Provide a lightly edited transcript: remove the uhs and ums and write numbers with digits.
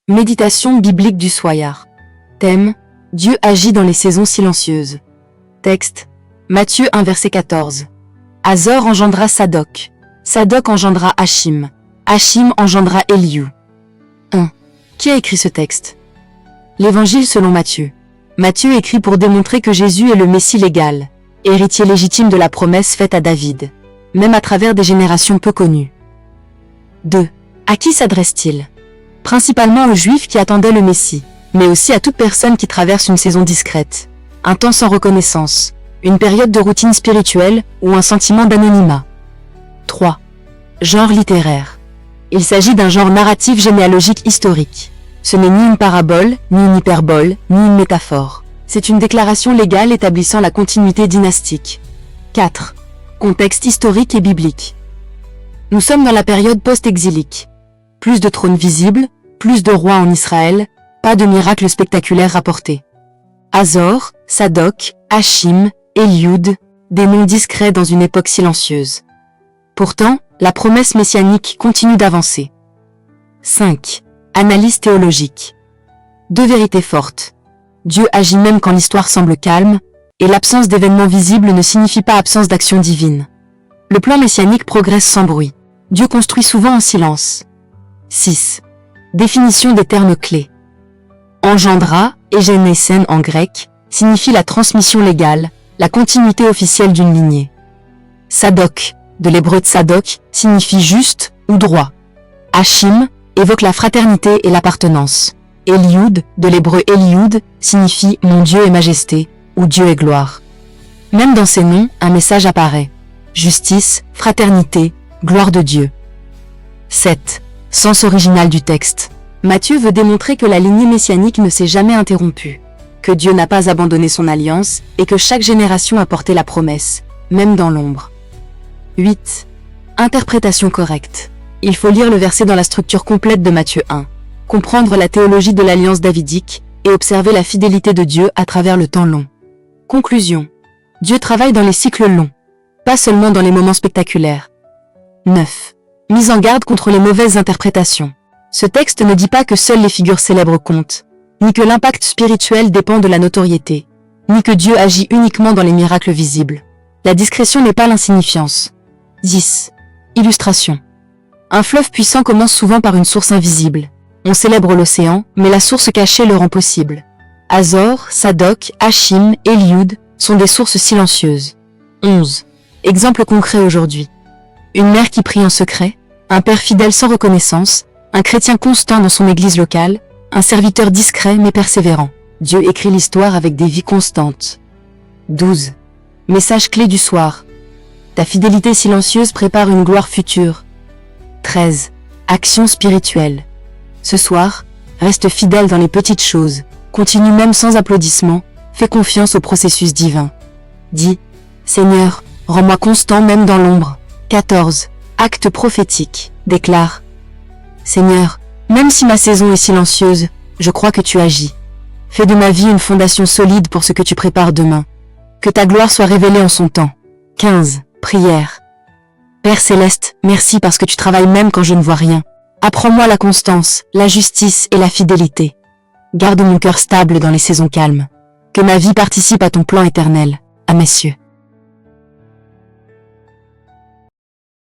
Méditation biblique du soyard. Thème: Dieu agit dans les saisons silencieuses. Texte: Matthieu 1 verset 14. Azor engendra Sadoc. Sadoc engendra Achim. Achim engendra Eliou. 1. Qui a écrit ce texte? L'Évangile selon Matthieu. Matthieu écrit pour démontrer que Jésus est le Messie légal, héritier légitime de la promesse faite à David, même à travers des générations peu connues. 2. À qui s'adresse-t-il? Principalement aux Juifs qui attendaient le Messie, mais aussi à toute personne qui traverse une saison discrète, un temps sans reconnaissance, une période de routine spirituelle ou un sentiment d'anonymat. 3. Genre littéraire. Il s'agit d'un genre narratif généalogique historique. Ce n'est ni une parabole, ni une hyperbole, ni une métaphore. C'est une déclaration légale établissant la continuité dynastique. 4. Contexte historique et biblique. Nous sommes dans la période post-exilique. Plus de trônes visibles, plus de rois en Israël, pas de miracles spectaculaires rapportés. Azor, Sadoc, Achim, Eliud, des noms discrets dans une époque silencieuse. Pourtant, la promesse messianique continue d'avancer. 5. Analyse théologique. Deux vérités fortes. Dieu agit même quand l'histoire semble calme, et l'absence d'événements visibles ne signifie pas absence d'action divine. Le plan messianique progresse sans bruit. Dieu construit souvent en silence. 6. Définition des termes clés. Engendra, egenesen en grec, signifie la transmission légale, la continuité officielle d'une lignée. Sadoc, de l'hébreu tsadok, signifie juste ou droit. Achim évoque la fraternité et l'appartenance. Eliud, de l'hébreu Eliud, signifie mon Dieu est majesté ou Dieu est gloire. Même dans ces noms, un message apparaît. Justice, fraternité, gloire de Dieu. 7. Sens original du texte. Matthieu veut démontrer que la lignée messianique ne s'est jamais interrompue, que Dieu n'a pas abandonné son alliance et que chaque génération a porté la promesse, même dans l'ombre. 8. Interprétation correcte. Il faut lire le verset dans la structure complète de Matthieu 1, comprendre la théologie de l'alliance davidique et observer la fidélité de Dieu à travers le temps long. Conclusion. Dieu travaille dans les cycles longs, pas seulement dans les moments spectaculaires. 9. Mise en garde contre les mauvaises interprétations. Ce texte ne dit pas que seules les figures célèbres comptent, ni que l'impact spirituel dépend de la notoriété, ni que Dieu agit uniquement dans les miracles visibles. La discrétion n'est pas l'insignifiance. 10. Illustration. Un fleuve puissant commence souvent par une source invisible. On célèbre l'océan, mais la source cachée le rend possible. Azor, Sadoc, Achim, Eliud sont des sources silencieuses. 11. Exemple concret aujourd'hui. Une mère qui prie en secret, un père fidèle sans reconnaissance, un chrétien constant dans son église locale, un serviteur discret mais persévérant. Dieu écrit l'histoire avec des vies constantes. 12. Message clé du soir. Ta fidélité silencieuse prépare une gloire future. 13. Action spirituelle. Ce soir, reste fidèle dans les petites choses, continue même sans applaudissements, fais confiance au processus divin. Dis, Seigneur, rends-moi constant même dans l'ombre. 14. Acte prophétique. Déclare, Seigneur, même si ma saison est silencieuse, je crois que tu agis. Fais de ma vie une fondation solide pour ce que tu prépares demain. Que ta gloire soit révélée en son temps. 15. Prière. Père céleste, merci parce que tu travailles même quand je ne vois rien. Apprends-moi la constance, la justice et la fidélité. Garde mon cœur stable dans les saisons calmes. Que ma vie participe à ton plan éternel. À messieurs.